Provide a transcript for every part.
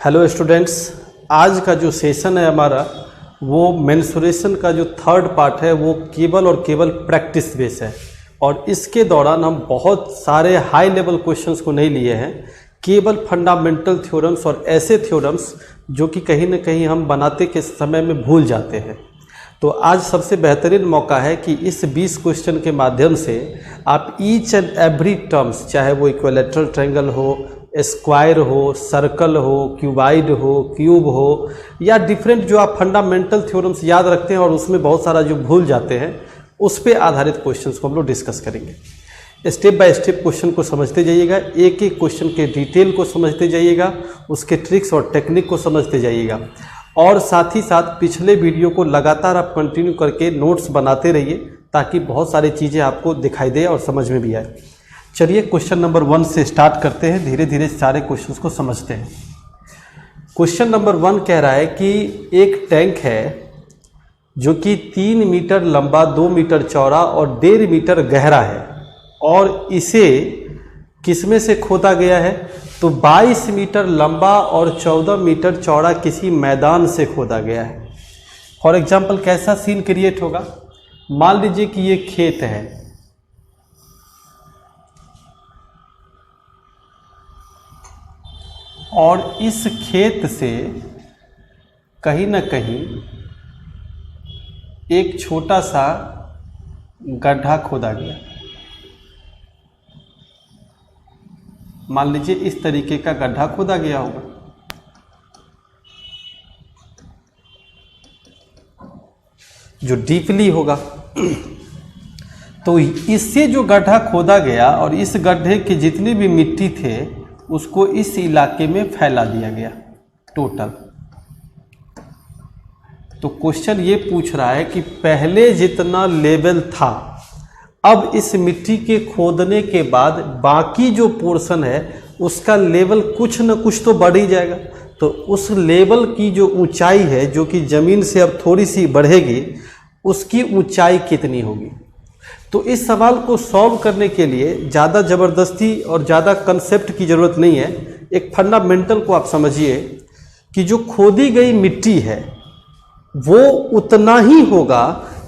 Hello students, आज का जो सेशन है हमारा वो मेंसुरेशन का जो थर्ड पार्ट है वो केवल और केवल प्रैक्टिस बेस है। और इसके दौरान हम बहुत सारे हाई लेवल क्वेश्चंस को नहीं लिए हैं, केवल फंडामेंटल थ्योरम्स और ऐसे थ्योरम्स जो कि कहीं ना कहीं हम बनाते के समय में भूल जाते हैं। तो आज सबसे बेहतरीन मौका है कि इस 20 क्वेश्चन के माध्यम से आप ईच एंड एवरी टर्म्स, चाहे वो इक्विलैटरल ट्रायंगल हो, स्क्वायर हो, सर्कल हो, क्यूबाइड हो, क्यूब हो, या डिफरेंट जो आप फंडामेंटल थ्योरम्स याद रखते हैं और उसमें बहुत सारा जो भूल जाते हैं, उस पे आधारित क्वेश्चंस को हम लोग डिस्कस करेंगे। स्टेप बाय स्टेप क्वेश्चन को समझते जाइएगा, एक एक क्वेश्चन के डिटेल को समझते जाइएगा, उसके ट्रिक्स और टेक्निक को समझते जाइएगा, और साथ ही साथ पिछले वीडियो को लगातार आप कंटिन्यू करके नोट्स बनाते रहिए ताकि बहुत सारी चीज़ें आपको दिखाई दे और समझ में भी आए। चलिए क्वेश्चन नंबर 1 से स्टार्ट करते हैं, धीरे धीरे सारे क्वेश्चंस को समझते हैं। क्वेश्चन नंबर 1 कह रहा है कि एक टैंक है जो कि 3 मीटर लंबा, 2 मीटर चौड़ा और 1.5 मीटर गहरा है, और इसे किसमें से खोदा गया है? तो 22 मीटर लंबा और 14 मीटर चौड़ा किसी मैदान से खोदा गया है। फॉर एग्जाम्पल कैसा सीन क्रिएट होगा? मान लीजिए कि ये खेत है और इस खेत से कहीं ना कहीं एक छोटा सा गड्ढा खोदा गया। मान लीजिए इस तरीके का गड्ढा खोदा गया होगा। जो डीपली होगा। तो इससे जो गड्ढा खोदा गया और इस गड्ढे के जितने भी मिट्टी थे उसको इस इलाके में फैला दिया गया टोटल। तो क्वेश्चन ये पूछ रहा है कि पहले जितना लेवल था, अब इस मिट्टी के खोदने के बाद बाकी जो पोर्शन है उसका लेवल कुछ न कुछ तो बढ़ ही जाएगा। तो उस लेवल की जो ऊंचाई है, जो कि ज़मीन से अब थोड़ी सी बढ़ेगी, उसकी ऊंचाई कितनी होगी? तो इस सवाल को सॉल्व करने के लिए ज़्यादा ज़बरदस्ती और ज़्यादा कंसेप्ट की ज़रूरत नहीं है। एक फंडामेंटल को आप समझिए कि जो खोदी गई मिट्टी है वो उतना ही होगा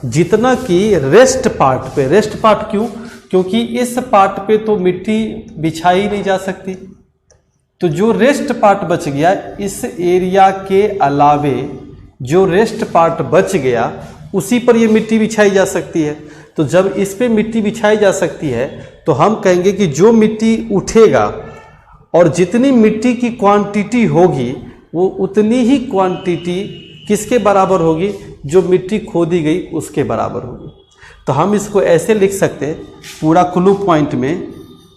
जितना कि रेस्ट पार्ट पे। रेस्ट पार्ट क्यों? क्योंकि इस पार्ट पे तो मिट्टी बिछाई नहीं जा सकती। तो जो रेस्ट पार्ट बच गया, इस एरिया के अलावे जो रेस्ट पार्ट बच गया उसी पर ये मिट्टी बिछाई जा सकती है। तो जब इस पे मिट्टी बिछाई जा सकती है तो हम कहेंगे कि जो मिट्टी उठेगा और जितनी मिट्टी की क्वांटिटी होगी वो उतनी ही क्वांटिटी किसके बराबर होगी? जो मिट्टी खोदी गई उसके बराबर होगी। तो हम इसको ऐसे लिख सकते हैं पूरा क्लू पॉइंट में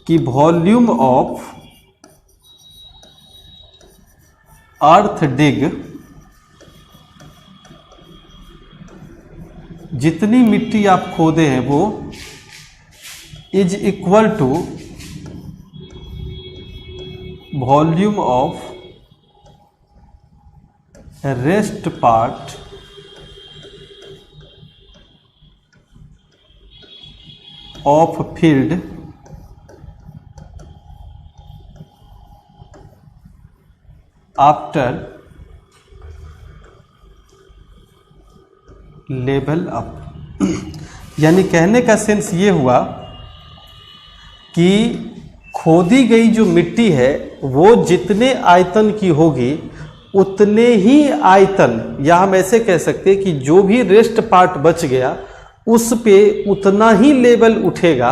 कि वॉल्यूम ऑफ अर्थ डिग, जितनी मिट्टी आप खोदे हैं वो is equal to volume of rest part of field after level up. यानी कहने का सेंस ये हुआ कि खोदी गई जो मिट्टी है वो जितने आयतन की होगी उतने ही आयतन, या हम ऐसे कह सकते हैं कि जो भी रेस्ट पार्ट बच गया उस पे उतना ही लेवल उठेगा,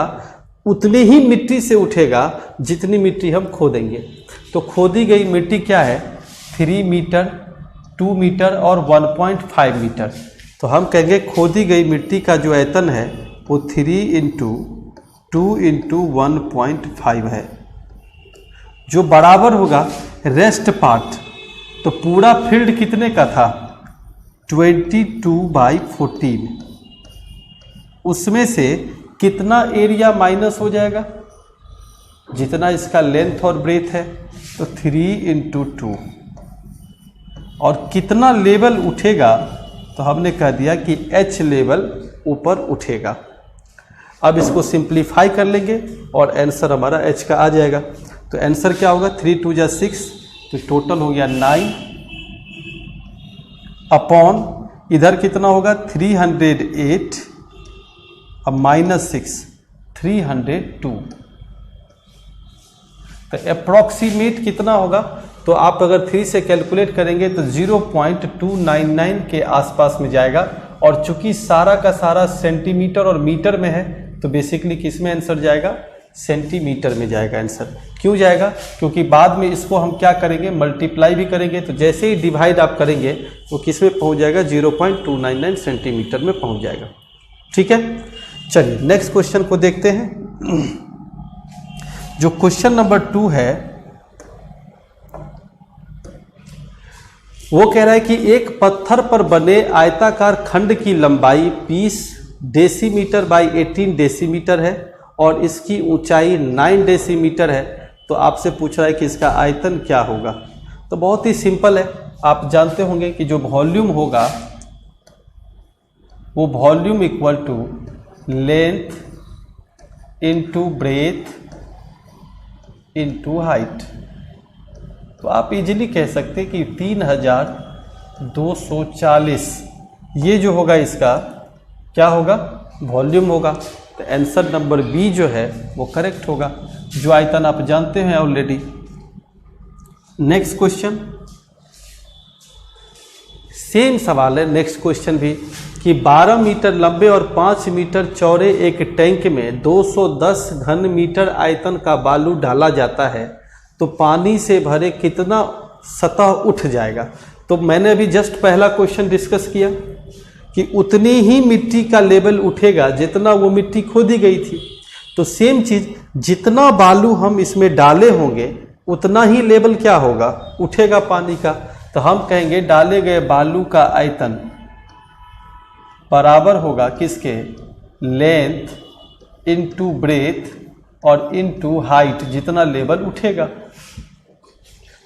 उतनी ही मिट्टी से उठेगा जितनी मिट्टी हम खोदेंगे। तो खोदी गई मिट्टी क्या है? 3 मीटर, 2 मीटर और 1.5 मीटर। तो हम कहेंगे खोदी गई मिट्टी का जो आयतन है वो 3 × 2 × 1.5 है, जो बराबर होगा रेस्ट पार्ट। तो पूरा फील्ड कितने का था? 22/14। उसमें से कितना एरिया माइनस हो जाएगा? जितना इसका लेंथ और ब्रेथ है, तो 3 × 2। और कितना लेवल उठेगा? तो हमने कह दिया कि H लेवल ऊपर उठेगा। अब इसको सिंप्लीफाई कर लेंगे और आंसर हमारा H का आ जाएगा। तो आंसर क्या होगा? 3 × 2 = 6, तो टोटल हो गया 9 अपॉन इधर कितना होगा 308 अब -6 302। तो अप्रॉक्सीमेट कितना होगा, तो आप अगर 3 से कैलकुलेट करेंगे तो 0.299 के आसपास में जाएगा। और चूंकि सारा का सारा सेंटीमीटर और मीटर में है तो बेसिकली किस में आंसर जाएगा, सेंटीमीटर में जाएगा आंसर। क्यों जाएगा, क्योंकि बाद में इसको हम क्या करेंगे, मल्टीप्लाई भी करेंगे, तो जैसे ही डिवाइड आप करेंगे तो किस में पहुंच जाएगा, 0.299 सेंटीमीटर में पहुंच जाएगा। ठीक है, चलिए नेक्स्ट क्वेश्चन को देखते हैं। जो क्वेश्चन नंबर 2 है वो कह रहा है कि एक पत्थर पर बने आयताकार खंड की लंबाई 20 डेसीमीटर बाई 18 डेसीमीटर है और इसकी ऊंचाई 9 डेसीमीटर है। तो आपसे पूछ रहा है कि इसका आयतन क्या होगा। तो बहुत ही सिंपल है, आप जानते होंगे कि जो वॉल्यूम होगा वो volume equal to length into breadth into height. तो आप इजीली कह सकते हैं कि 3240 ये जो होगा इसका क्या होगा, वॉल्यूम होगा। तो आंसर नंबर बी जो है वो करेक्ट होगा, जो आयतन आप जानते हैं ऑलरेडी। नेक्स्ट क्वेश्चन, सेम सवाल है नेक्स्ट क्वेश्चन भी, कि 12 मीटर लंबे और 5 मीटर चौड़े एक टैंक में 210 घन मीटर आयतन का बालू डाला जाता है तो पानी से भरे कितना सतह उठ जाएगा। तो मैंने अभी जस्ट पहला क्वेश्चन डिस्कस किया कि उतनी ही मिट्टी का लेवल उठेगा जितना वो मिट्टी खोदी गई थी। तो सेम चीज़, जितना बालू हम इसमें डाले होंगे उतना ही लेवल क्या होगा, उठेगा पानी का। तो हम कहेंगे डाले गए बालू का आयतन बराबर होगा किसके, लेंथ इनटू ब्रेथ और इनटू हाइट, जितना लेवल उठेगा।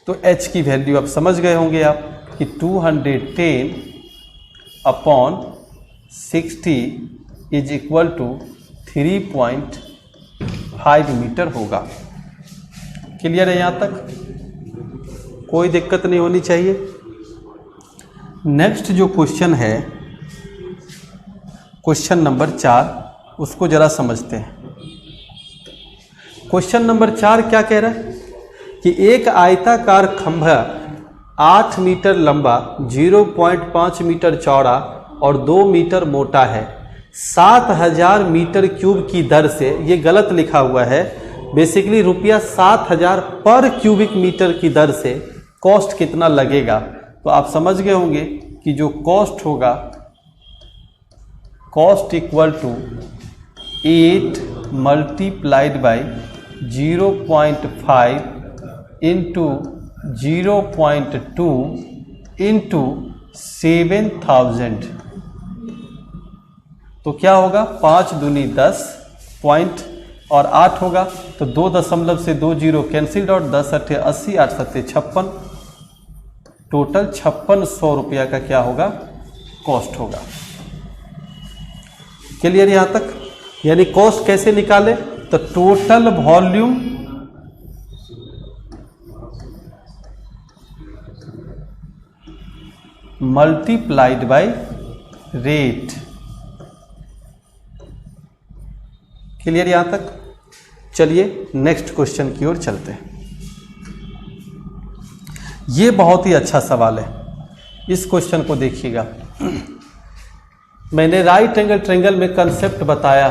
तो h की वैल्यू आप समझ गए होंगे आप कि 210 upon 60 is equal to 3.5 metre होगा। क्लियर है यहाँ तक, कोई दिक्कत नहीं होनी चाहिए। नेक्स्ट जो क्वेश्चन है क्वेश्चन नंबर 4, उसको जरा समझते हैं। क्वेश्चन नंबर 4 क्या कह रहा है कि एक आयताकार खंभा 8 मीटर लंबा, 0.5 मीटर चौड़ा और 2 मीटर मोटा है, 7000 मीटर क्यूब की दर से, ये गलत लिखा हुआ है, बेसिकली रुपया 7000 पर क्यूबिक मीटर की दर से कॉस्ट कितना लगेगा। तो आप समझ गए होंगे कि जो कॉस्ट होगा, cost equal to 8 multiplied by 0.5 into 0.2 into 7000। तो क्या होगा, 5 दूनी 10 पॉइंट और 8 होगा तो 2 दशमलव से 2 जीरो कैंसिल्ड और 10 अट्ठे 80, 8 सत्ते 56, टोटल 5600 रुपया का क्या होगा, कॉस्ट होगा। क्लियर यहाँ तक। यानी कॉस्ट कैसे निकाले, तो total volume multiplied by rate. Clear यहाँ तक। चलिए नेक्स्ट क्वेश्चन की ओर चलते हैं। ये बहुत ही अच्छा सवाल है, इस क्वेश्चन को देखिएगा। मैंने राइट एंगल ट्रायंगल में कंसेप्ट बताया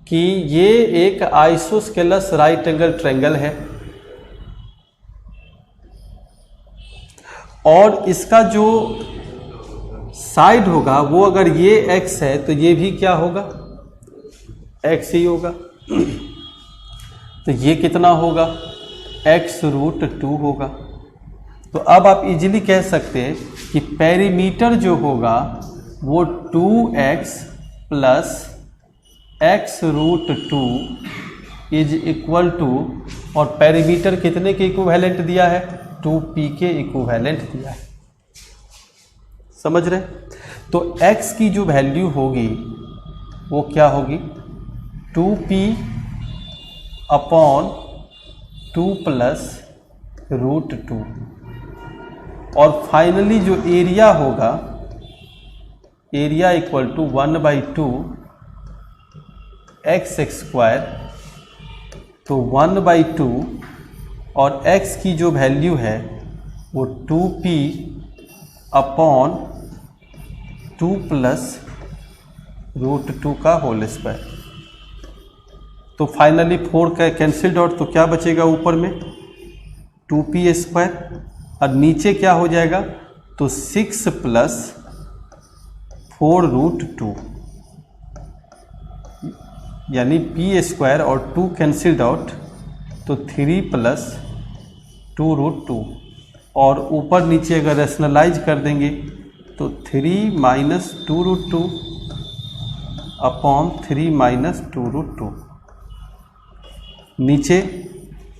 कि ये एक आइसोस्केलस राइट एंगल ट्रायंगल है और इसका जो साइड होगा वो अगर ये x है तो ये भी क्या होगा, x ही होगा। तो ये कितना होगा, x√2 होगा। तो अब आप इजीली कह सकते हैं कि पेरीमीटर जो होगा वो 2x plus x√2 is equal to, और पेरीमीटर कितने के इक्विवेलेंट दिया है, 2p के इक्विवेलेंट दिया है। समझ रहे। तो x की जो वैल्यू होगी वो क्या होगी, 2p अपॉन 2 प्लस रूट 2, और फाइनली जो एरिया होगा, area equal to 1/2 x square. तो 1/2 और x की जो वैल्यू है वो 2p अपॉन 2 प्लस रूट 2 का होल स्क्वायर। तो फाइनली 4 का कैंसिल्ड आउट, तो क्या बचेगा ऊपर में 2p स्क्वायर, और नीचे क्या हो जाएगा, तो 6 प्लस 4 रूट 2, यानी p स्क्वायर और 2 कैंसिल्ड आउट, तो 3 प्लस 2 रूट 2, और ऊपर नीचे अगर रैशनलाइज कर देंगे तो 3 minus 2 root 2 upon 3 minus 2 root 2। नीचे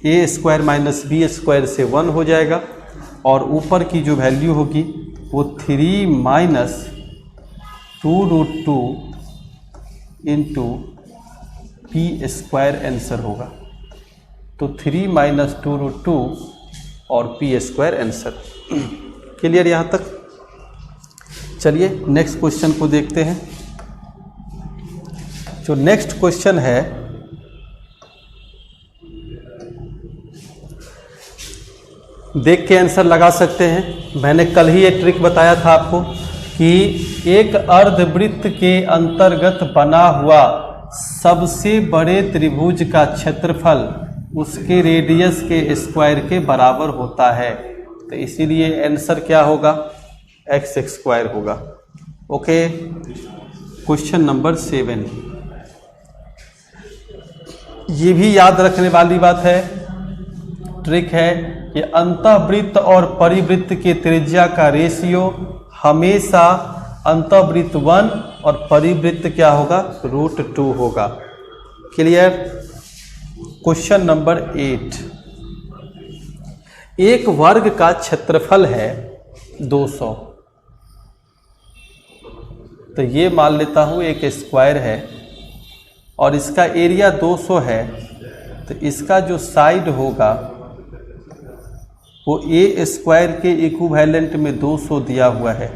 a square minus b square से 1 हो जाएगा, और ऊपर की जो वैल्यू होगी वो 3 minus 2 root 2 into p square answer होगा। तो 3 माइनस 2 रूट 2 और पी स्क्वायर आंसर। क्लियर यहाँ तक? चलिए नेक्स्ट क्वेश्चन को देखते हैं। जो नेक्स्ट क्वेश्चन है, देख के आंसर लगा सकते हैं। मैंने कल ही एक ट्रिक बताया था आपको कि एक अर्धवृत्त के अंतर्गत बना हुआ सबसे बड़े त्रिभुज का क्षेत्रफल उसके रेडियस के स्क्वायर के बराबर होता है। तो इसीलिए आंसर क्या होगा, एक्स स्क्वायर होगा। Okay, question number 7। ये भी याद रखने वाली बात है, ट्रिक है कि अंतःवृत्त और परिवृत्त के त्रिज्या का रेशियो हमेशा अंतःवृत्त 1 और परिवृत्त क्या होगा, रूट 2 होगा। क्लियर? Question number 8। एक वर्ग का क्षेत्रफल है 200। तो ये मान लेता हूं एक स्क्वायर है और इसका एरिया 200 है। तो इसका जो साइड होगा वो ए स्क्वायर के इक्विवेलेंट में 200 दिया हुआ है।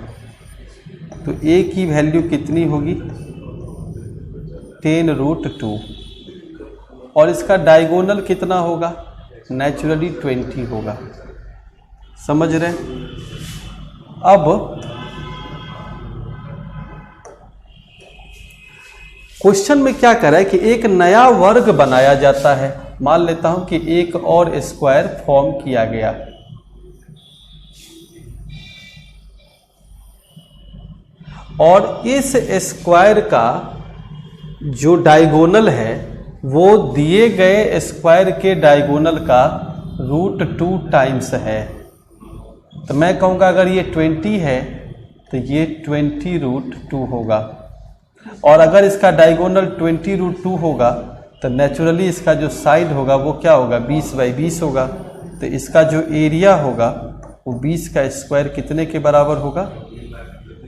तो ए की वैल्यू कितनी होगी, 10 रूट 2, और इसका डायगोनल कितना होगा, नेचुरली 20 होगा। समझ रहे? अब क्वेश्चन में क्या करा है कि एक नया वर्ग बनाया जाता है। मान लेता हूं कि एक और स्क्वायर फॉर्म किया गया, और इस स्क्वायर का जो डायगोनल है वो दिए गए स्क्वायर के डायगोनल का रूट 2 टाइम्स है। तो मैं कहूँगा अगर ये 20 है तो ये 20 रूट 2 होगा, और अगर इसका डायगोनल 20 रूट 2 होगा तो नेचुरली इसका जो साइड होगा वो क्या होगा, 20/20 होगा। तो इसका जो एरिया होगा वो 20 का स्क्वायर कितने के बराबर होगा,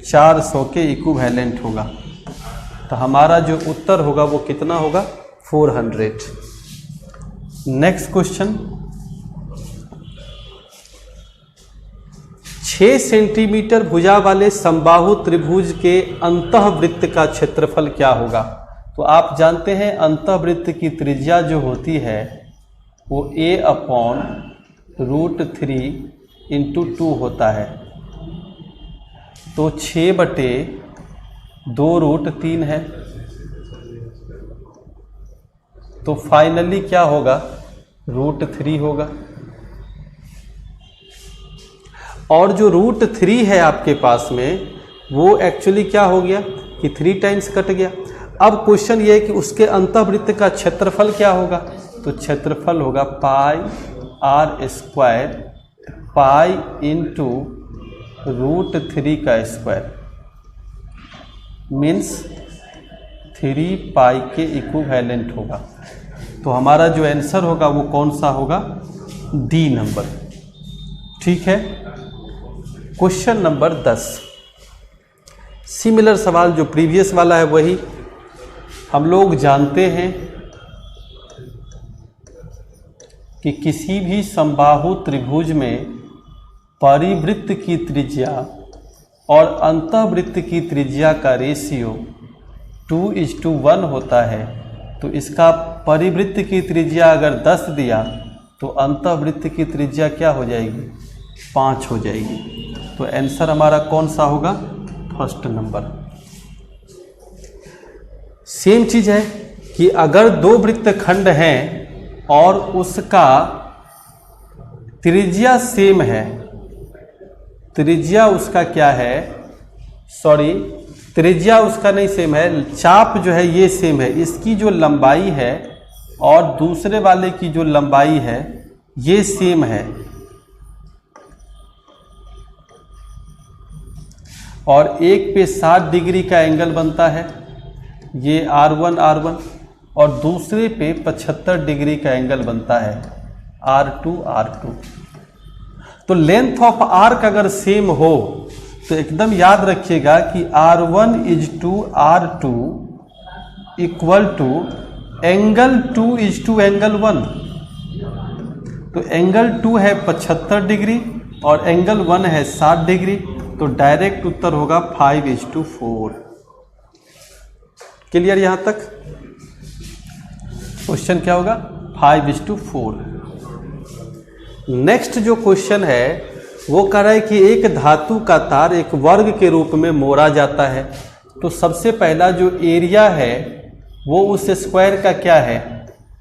400 के इक्विवेलेंट होगा। तो हमारा जो उत्तर होगा वो कितना होगा, 400। नेक्स्ट क्वेश्चन, 6 सेंटीमीटर भुजा वाले समबाहु त्रिभुज के अंतःवृत्त का क्षेत्रफल क्या होगा। तो आप जानते हैं अंतःवृत्त की त्रिज्या जो होती है वो a अपॉन रूट 3 इंटू 2 होता है। तो 6/2 रूट 3 है। तो फाइनली क्या होगा, रूट 3 होगा। और जो रूट 3 है आपके पास में वो एक्चुअली क्या हो गया कि 3 टाइम्स कट गया। अब क्वेश्चन ये है कि उसके अंतःवृत्त का क्षेत्रफल क्या होगा। तो क्षेत्रफल होगा pi r square pi into root 3 का स्क्वायर, मीन्स 3 पाई के इक्विवेलेंट होगा। तो हमारा जो आंसर होगा वो कौन सा होगा, डी नंबर। ठीक है। क्वेश्चन नंबर 10, सिमिलर सवाल जो प्रीवियस वाला है वही हम लोग जानते हैं कि किसी भी समबाहु त्रिभुज में परिवृत्त की त्रिज्या और अंतःवृत्त की त्रिज्या का रेशियो 2:1 होता है, तो इसका परिवृत्त की त्रिज्या अगर 10 दिया तो अंतःवृत्त की त्रिज्या क्या हो जाएगी, 5 हो जाएगी। तो आंसर हमारा कौन सा होगा, फर्स्ट नंबर। सेम चीज है कि अगर दो वृत्तखंड हैं और उसका त्रिज्या सेम है, त्रिज्या उसका क्या है, सॉरी त्रिज्या उसका नहीं सेम है, चाप जो है ये सेम है, इसकी जो लंबाई है और दूसरे वाले की जो लंबाई है ये सेम है, और एक पे 60 डिग्री का एंगल बनता है, ये R1 और दूसरे पे 75 डिग्री का एंगल बनता है R2। तो लेंथ ऑफ आर्क अगर सेम हो तो एकदम याद रखिएगा कि R1:R2 इक्वल टू एंगल 2:एंगल 1। तो एंगल 2 है 75 डिग्री और एंगल 1 है 60 डिग्री, तो डायरेक्ट उत्तर होगा 5:4। क्लियर यहाँ तक? क्वेश्चन क्या होगा, 5:4। नेक्स्ट जो क्वेश्चन है वो कह रहा है कि एक धातु का तार एक वर्ग के रूप में मोड़ा जाता है, तो सबसे पहला जो एरिया है वो उस स्क्वायर का क्या है,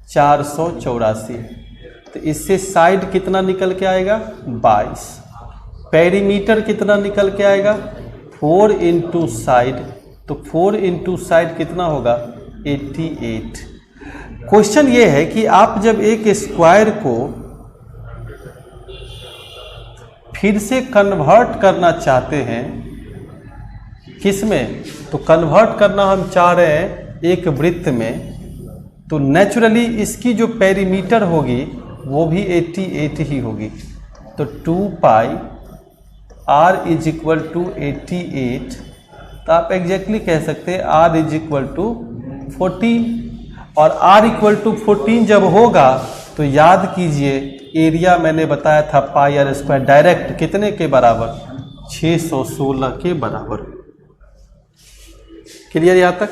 484। तो इससे साइड कितना निकल के आएगा, 22। पेरीमीटर कितना निकल के आएगा, 4 इंटू साइड, तो 4 इंटू साइड कितना होगा, 88। क्वेश्चन ये है कि आप जब एक स्क्वायर को फिर से कन्वर्ट करना चाहते हैं, किस में, तो कन्वर्ट करना हम चाह रहे हैं एक वृत्त में, तो नेचुरली इसकी जो पेरीमीटर होगी वो भी 88 ही होगी। तो 2 पाई r इज इक्वल टू 88, तो आप एग्जैक्टली कह सकते हैं r इज इक्वल टू 14, और r इक्वल टू 14 जब होगा तो याद कीजिए एरिया मैंने बताया था πr², डायरेक्ट कितने के बराबर, 616 के बराबर। क्लियर यहाँ तक?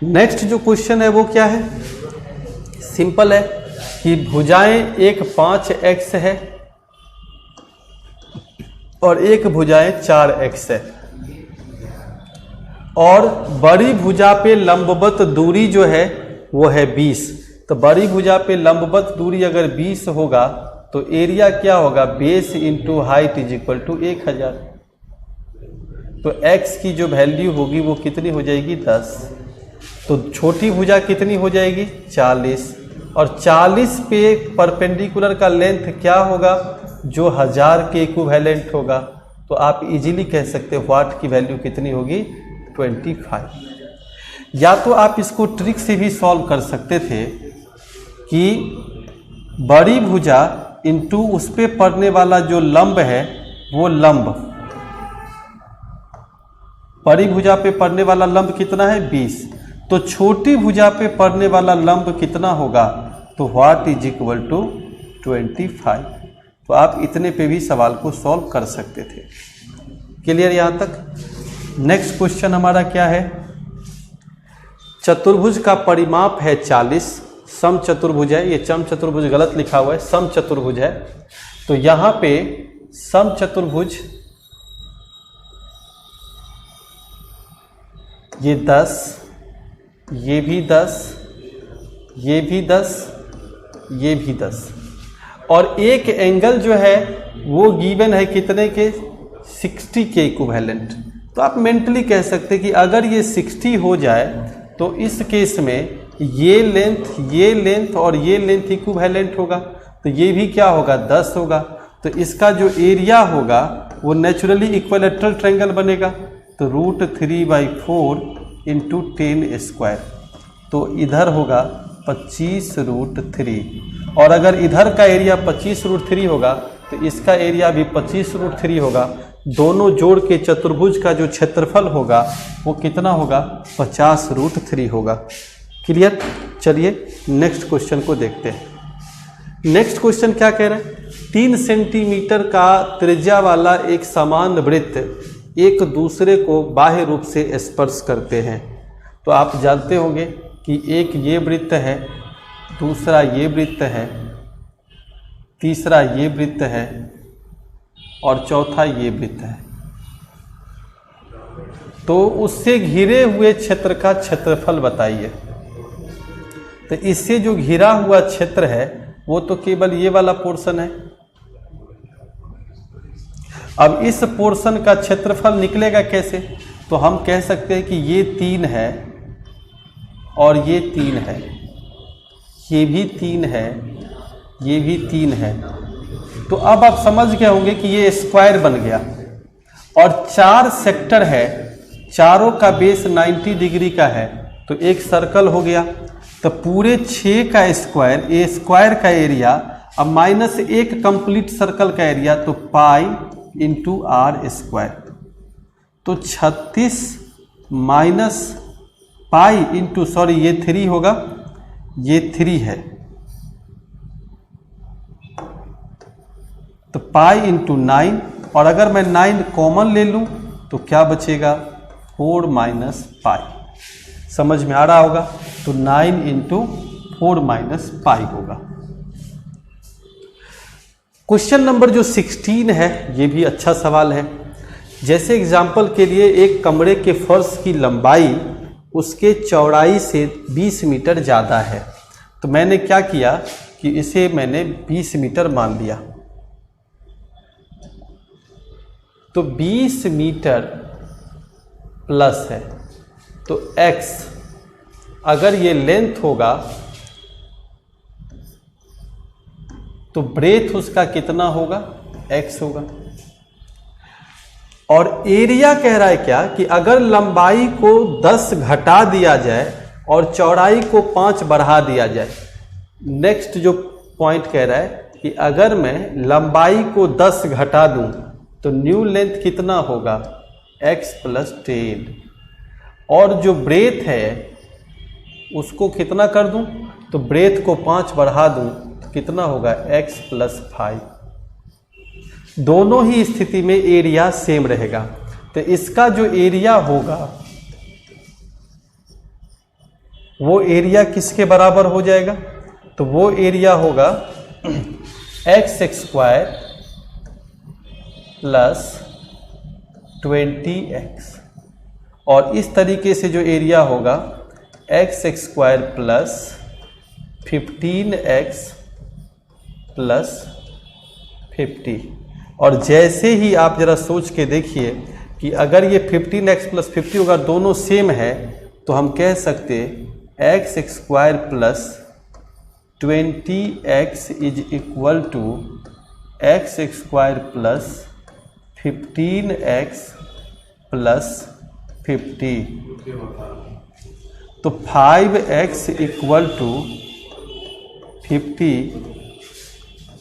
नेक्स्ट जो क्वेश्चन है वो क्या है, सिंपल है कि भुजाएं एक 5x है और एक भुजाएं 4x है, और बड़ी भुजा पे लंबवत दूरी जो है वो है 20। तो बड़ी भुजा पे लंबवत दूरी अगर 20 होगा तो एरिया क्या होगा, base into height is equal to 1000। तो x की जो वैल्यू होगी वो कितनी हो जाएगी, 10। तो छोटी भुजा कितनी हो जाएगी, 40, और 40 पे परपेंडिकुलर का लेंथ क्या होगा, जो 1000 के इक्विवेलेंट होगा। तो आप इजीली कह सकते हो वाट की वैल्यू कितनी होगी, 25। या तो आप इसको ट्रिक से भी सॉल्व कर सकते थे कि बड़ी भुजा इंटू उस पे पड़ने वाला जो लंब है वो लंब, बड़ी भुजा पे पड़ने वाला लंब कितना है, 20, तो छोटी भुजा पे पड़ने वाला लंब कितना होगा, तो व्हाट इज इक्वल टू 25। तो आप इतने पे भी सवाल को सॉल्व कर सकते थे। क्लियर यहाँ तक? नेक्स्ट क्वेश्चन हमारा क्या है, चतुर्भुज का परिमाप है 40, सम चतुर्भुज है, ये चम चतुर्भुज गलत लिखा हुआ है, सम चतुर्भुज है। तो यहाँ पे सम चतुर्भुज ये 10, ये भी 10, ये भी 10, ये भी 10, और एक एंगल जो है वो गिवन है कितने के, 60 के इक्विवेलेंट। तो आप मेंटली कह सकते हैं कि अगर ये 60 हो जाए तो इस केस में ये लेंथ और ये लेंथ इक्विवेलेंट होगा, तो ये भी क्या होगा, 10 होगा। तो इसका जो एरिया होगा वो नेचुरली इक्विलैटरल ट्रायंगल बनेगा, तो √3/4 इंटू 10²। तो इधर होगा 25√3, और अगर इधर का एरिया 25√3 होगा तो इसका एरिया भी 25√3 होगा। दोनों जोड़ के चतुर्भुज का जो क्षेत्रफल होगा वो कितना होगा, 50√3 होगा। क्लियर? चलिए नेक्स्ट क्वेश्चन को देखते हैं। नेक्स्ट क्वेश्चन क्या कह रहा है, 3 सेंटीमीटर का त्रिज्या वाला एक समान वृत्त एक दूसरे को बाह्य रूप से स्पर्श करते हैं। तो आप जानते होंगे कि एक ये वृत्त है, दूसरा ये वृत्त है, तीसरा ये वृत्त है और चौथा ये वृत्त है। तो उससे घिरे हुए क्षेत्र का क्षेत्रफल बताइए। तो इससे जो घिरा हुआ क्षेत्र है वो तो केवल ये वाला पोर्शन है। अब इस पोर्शन का क्षेत्रफल निकलेगा कैसे? तो हम कह सकते हैं कि ये 3 है और ये 3 है, ये भी 3 है, ये भी 3 है। तो अब आप समझ गए होंगे कि ये स्क्वायर बन गया और 4 सेक्टर है, चारों का बेस 90 डिग्री का है, तो एक सर्कल हो गया। तो पूरे 6 का स्क्वायर, ए स्क्वायर का एरिया, अब माइनस 1 कंप्लीट सर्कल का एरिया, तो पाई इंटू आर स्क्वायर। तो 36 माइनस पाई इंटू, सॉरी ये 3 होगा, ये 3 है, तो पाई इंटू 9, और अगर मैं 9 कॉमन ले लूं तो क्या बचेगा? 4 माइनस पाई। समझ में आ रहा होगा? तो 9 इंटू 4 माइनस पाई होगा। क्वेश्चन नंबर जो 16 है ये भी अच्छा सवाल है। जैसे एग्जाम्पल के लिए एक कमरे के फर्श की लंबाई उसके चौड़ाई से 20 मीटर ज़्यादा है। तो मैंने क्या किया कि इसे मैंने 20 मीटर मान लिया। तो 20 मीटर प्लस है, तो x, अगर ये लेंथ होगा तो ब्रेथ उसका कितना होगा? x होगा। और एरिया कह रहा है क्या कि अगर लंबाई को 10 घटा दिया जाए और चौड़ाई को 5 बढ़ा दिया जाए। नेक्स्ट जो पॉइंट कह रहा है कि अगर मैं लंबाई को 10 घटा दूं तो न्यू लेंथ कितना होगा? x प्लस 10, और जो ब्रेथ है उसको कितना कर दूं? तो ब्रेथ को 5 बढ़ा दूं तो कितना होगा? x plus 5। दोनों ही स्थिति में एरिया सेम रहेगा। तो इसका जो एरिया होगा वो एरिया किसके बराबर हो जाएगा? तो वो एरिया होगा x स्क्वायर प्लस 20x, और इस तरीके से जो एरिया होगा x square plus 15x plus 50। और जैसे ही आप जरा सोच के देखिए कि अगर ये 15x प्लस 50 होगा, दोनों सेम है, तो हम कह सकते x square plus 20x is equal to x square plus 15x plus 50। तो 5x equal to 50,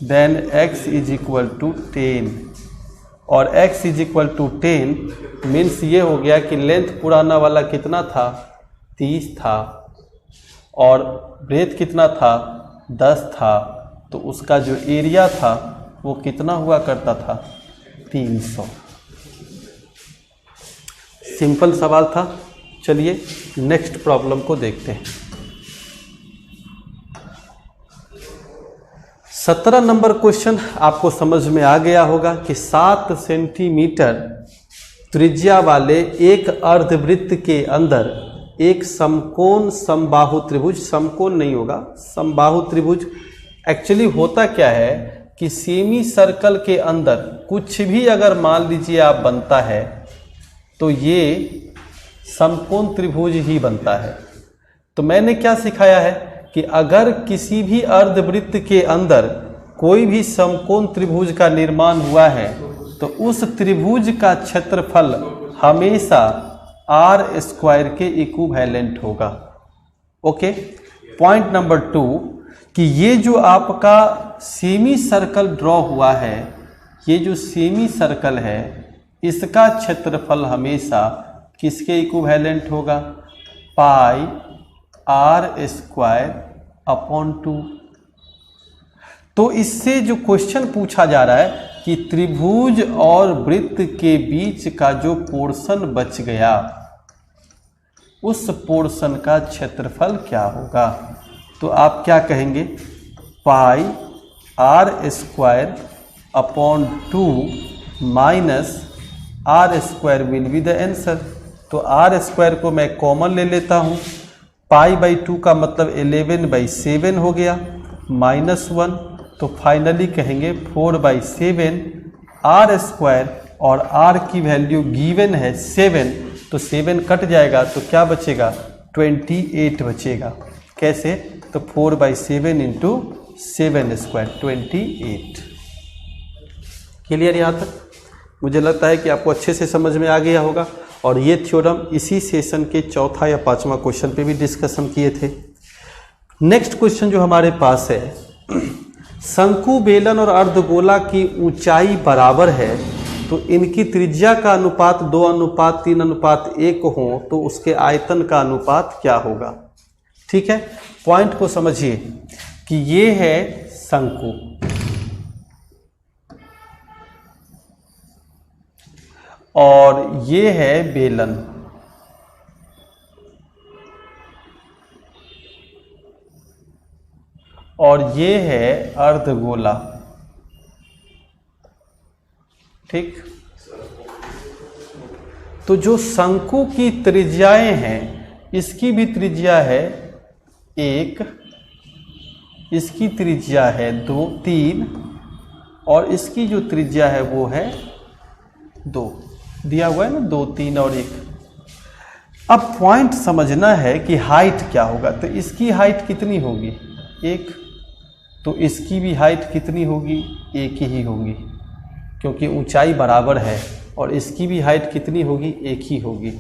then x is equal to 10, और x is equal to 10 means ये हो गया कि लेंथ पुराना वाला कितना था? 30 था, और ब्रेथ कितना था? 10 था। तो उसका जो एरिया था वो कितना हुआ करता था? 300। सिंपल सवाल था। चलिए नेक्स्ट प्रॉब्लम को देखते हैं। 17 नंबर क्वेश्चन आपको समझ में आ गया होगा कि 7 सेंटीमीटर त्रिज्या वाले एक अर्धवृत्त के अंदर एक समकोण समबाहु त्रिभुज, समकोण नहीं होगा, समबाहु त्रिभुज। एक्चुअली होता क्या है कि सेमी सर्कल के अंदर कुछ भी अगर मान लीजिए आप बनता है तो ये समकोण त्रिभुज ही बनता है। तो मैंने क्या सिखाया है कि अगर किसी भी अर्धवृत्त के अंदर कोई भी समकोण त्रिभुज का निर्माण हुआ है तो उस त्रिभुज का क्षेत्रफल हमेशा आर स्क्वायर के इक्विवेलेंट होगा। ओके। पॉइंट नंबर 2 कि ये जो आपका सेमी सर्कल ड्रॉ हुआ है, ये जो सेमी सर्कल है इसका क्षेत्रफल हमेशा किसके इक्विवेलेंट होगा? पाई आर स्क्वायर अपॉन 2। तो इससे जो क्वेश्चन पूछा जा रहा है कि त्रिभुज और वृत्त के बीच का जो पोर्शन बच गया उस पोर्शन का क्षेत्रफल क्या होगा। तो आप क्या कहेंगे, pi r square upon 2 minus r square will be the answer. तो आर स्क्वायर को मैं कॉमन ले लेता हूँ, पाई बाई 2 का मतलब 11/7 हो गया माइनस 1, तो फाइनली कहेंगे 4/7 आर स्क्वायर, और आर की वैल्यू गिवन है 7, तो 7 कट जाएगा तो क्या बचेगा, 28 बचेगा। कैसे, तो 4/7 इंटू 7 स्क्वायर 28। क्लियर यहाँ तक? मुझे लगता है कि आपको अच्छे से समझ में आ गया होगा। और ये थ्योरम इसी सेशन के चौथा या पांचवा क्वेश्चन पे भी डिस्कशन किए थे। नेक्स्ट क्वेश्चन जो हमारे पास है, शंकु, बेलन और अर्धगोला की ऊंचाई बराबर है तो इनकी त्रिज्या का अनुपात 2:3:1 हो तो उसके आयतन का अनुपात क्या होगा। ठीक है, पॉइंट को समझिए कि ये है शंकु और ये है बेलन, और ये है अर्धगोला। ठीक, तो जो शंकु की त्रिज्याएं हैं, इसकी भी त्रिज्या है 1, इसकी त्रिज्या है 2, 3, और इसकी जो त्रिज्या है वो है 2, दिया हुआ है ना, 2, 3 और 1। अब पॉइंट समझना है कि हाइट क्या होगा। तो इसकी हाइट कितनी होगी, 1, तो इसकी भी हाइट कितनी होगी, 1 ही होगी, क्योंकि ऊंचाई बराबर है। और इसकी भी हाइट कितनी होगी, 1 ही होगी।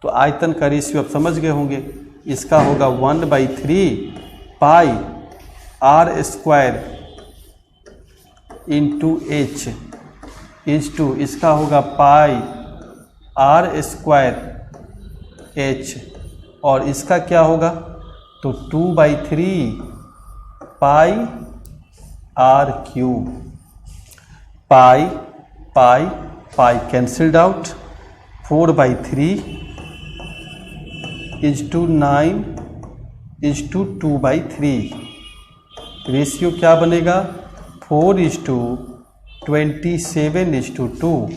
तो आयतन का रेशियो आप समझ गए होंगे, इसका होगा 1/3 pi r square into h is to, इसका होगा पाई आर स्क्वायर एच, और इसका क्या होगा, तो 2/3 pi r cube. Pi pi pi cancelled out, 4/3 is to 9 is to 2/3। Ratio क्या बनेगा, 4:27:2,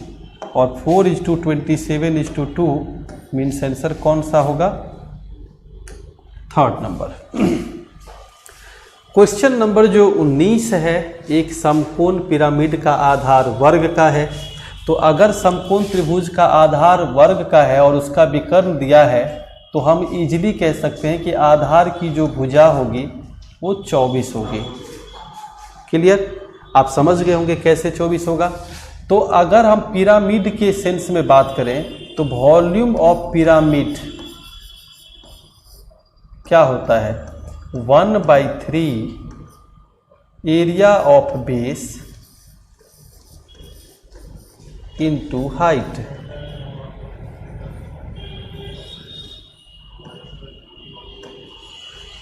और 4:27:2 मीन्स आंसर कौन सा होगा, 3rd नंबर। क्वेश्चन नंबर जो 19 है, एक समकोण पिरामिड का आधार वर्ग का है। तो अगर समकोण त्रिभुज का आधार वर्ग का है और उसका विकर्ण दिया है तो हम इजीली कह सकते हैं कि आधार की जो भुजा होगी वो 24 होगी। क्लियर, आप समझ गए होंगे कैसे 24 होगा। तो अगर हम पिरामिड के सेंस में बात करें तो वॉल्यूम ऑफ पिरामिड क्या होता है, 1/3 area of base into height.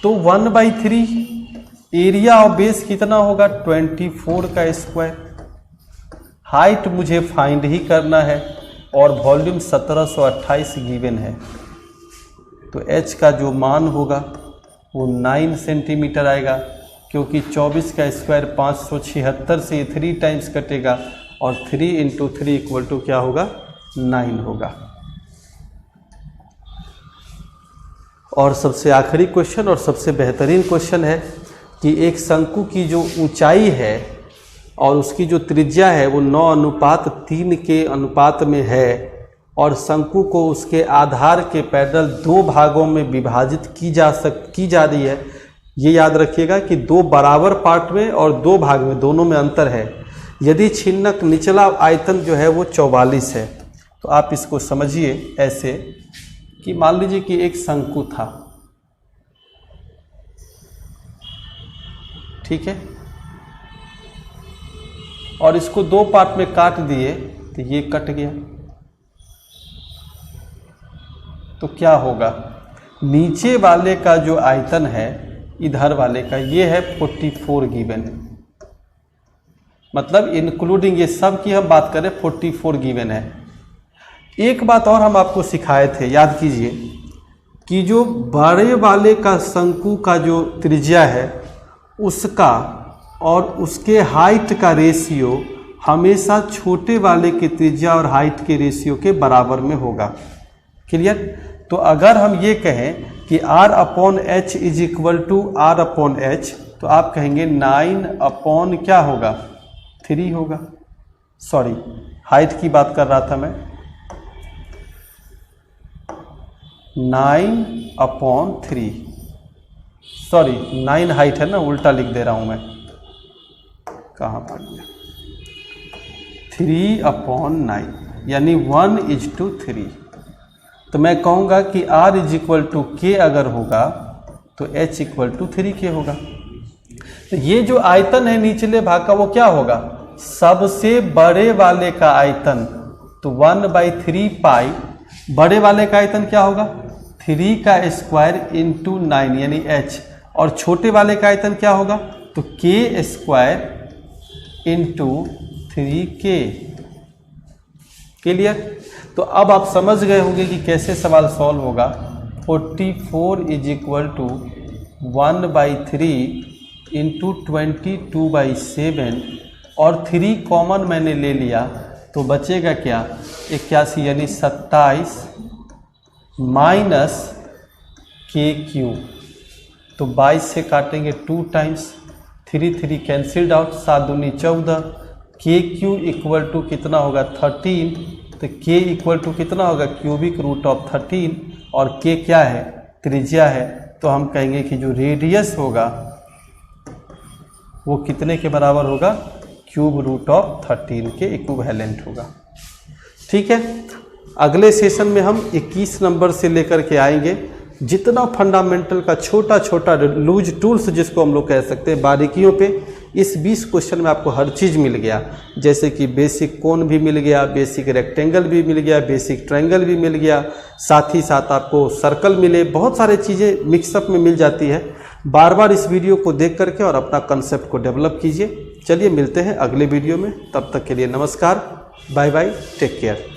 तो 1/3 एरिया ऑफ बेस कितना होगा, 24 का स्क्वायर। हाइट मुझे फाइंड ही करना है और वॉल्यूम 1728 गिवन है, तो h का जो मान होगा वो 9 सेंटीमीटर आएगा, क्योंकि 24 का स्क्वायर 576 से 3 टाइम्स कटेगा और 3 × 3 इक्वल टू क्या होगा, 9 होगा। और सबसे आखिरी क्वेश्चन और सबसे बेहतरीन क्वेश्चन है कि एक शंकु की जो ऊंचाई है और उसकी जो त्रिज्या है वो 9:3 के अनुपात में है, और शंकु को उसके आधार के पैरेलल 2 भागों में विभाजित की जा रही है। ये याद रखिएगा कि 2 बराबर पार्ट में और 2 भाग में, दोनों में अंतर है। यदि छिन्नक निचला आयतन जो है वो 44 है, तो आप इसको समझिए ऐसे कि मान लीजिए कि एक शंकु था, ठीक है, और इसको 2 पार्ट में काट दिए तो ये कट गया, तो क्या होगा, नीचे वाले का जो आयतन है इधर वाले का ये है 44 गिवन है, मतलब इंक्लूडिंग ये सब की हम बात करें 44 गिवन है। एक बात और हम आपको सिखाए थे, याद कीजिए कि जो बड़े वाले का शंकु का जो त्रिज्या है उसका और उसके हाइट का रेशियो हमेशा छोटे वाले के त्रिज्या और हाइट के रेशियो के बराबर में होगा। क्लियर? तो अगर हम ये कहें कि R/H is equal to R/H, तो आप कहेंगे 9 क्या होगा, 3 होगा। सॉरी, हाइट की बात कर रहा था मैं, 9/3, सॉरी 9 हाइट है ना, उल्टा लिख दे रहा हूं मैं, कहाँ पर गया, 3/9 यानी 1:3। तो मैं कहूँगा कि R is equal to K अगर होगा तो H इक्वल टू 3K होगा। तो ये जो आयतन है निचले भाग का वो क्या होगा, सबसे बड़े वाले का आयतन, तो 1/3 पाई बड़े वाले का आयतन क्या होगा, 3 का स्क्वायर इंटू 9 यानी H, और छोटे वाले का आयतन क्या होगा, तो K square into 3K। Clear? तो अब आप समझ गए होंगे कि कैसे सवाल सॉल्व होगा। 44 इज इक्वल टू 1/3 इंटू 22/7 और 3 कॉमन मैंने ले लिया तो बचेगा क्या, 81 यानी 27 माइनस KQ। तो 22 से काटेंगे 2 टाइम्स, 3 कैंसिल्ड आउट, 7 दूनी 14, KQ इक्वल टू कितना होगा 13, तो K इक्वल टू कितना होगा क्यूबिक रूट ऑफ 13, और K क्या है, त्रिज्या है, तो हम कहेंगे कि जो रेडियस होगा वो कितने के बराबर होगा, क्यूब रूट ऑफ 13 के इक्विवेलेंट होगा। ठीक है, अगले सेशन में हम 21 नंबर से लेकर के आएंगे। जितना फंडामेंटल का छोटा छोटा लूज टूल्स जिसको हम लोग कह सकते हैं बारीकियों पे, इस 20 क्वेश्चन में आपको हर चीज़ मिल गया, जैसे कि बेसिक कोन भी मिल गया, बेसिक रेक्टेंगल भी मिल गया, बेसिक ट्रायंगल भी मिल गया, साथ ही साथ आपको सर्कल मिले, बहुत सारे चीज़ें मिक्सअप में मिल जाती है। बार बार इस वीडियो को देख करके और अपना कंसेप्ट को डेवलप कीजिए। चलिए मिलते हैं अगले वीडियो में, तब तक के लिए नमस्कार, बाय बाय, टेक केयर।